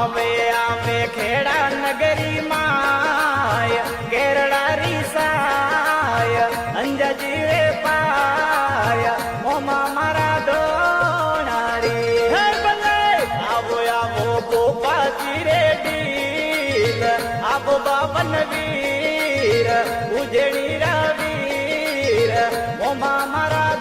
આવે આવે ખેડા નગરી માય કેરળા રીસાય અંજાજી રે પાય મોમા મારા દોણારી હે ભલે આવો આવો ગોપાજી રે ડીલ આવો બાવન વીર ઉજળી રા વીર મોમા મારા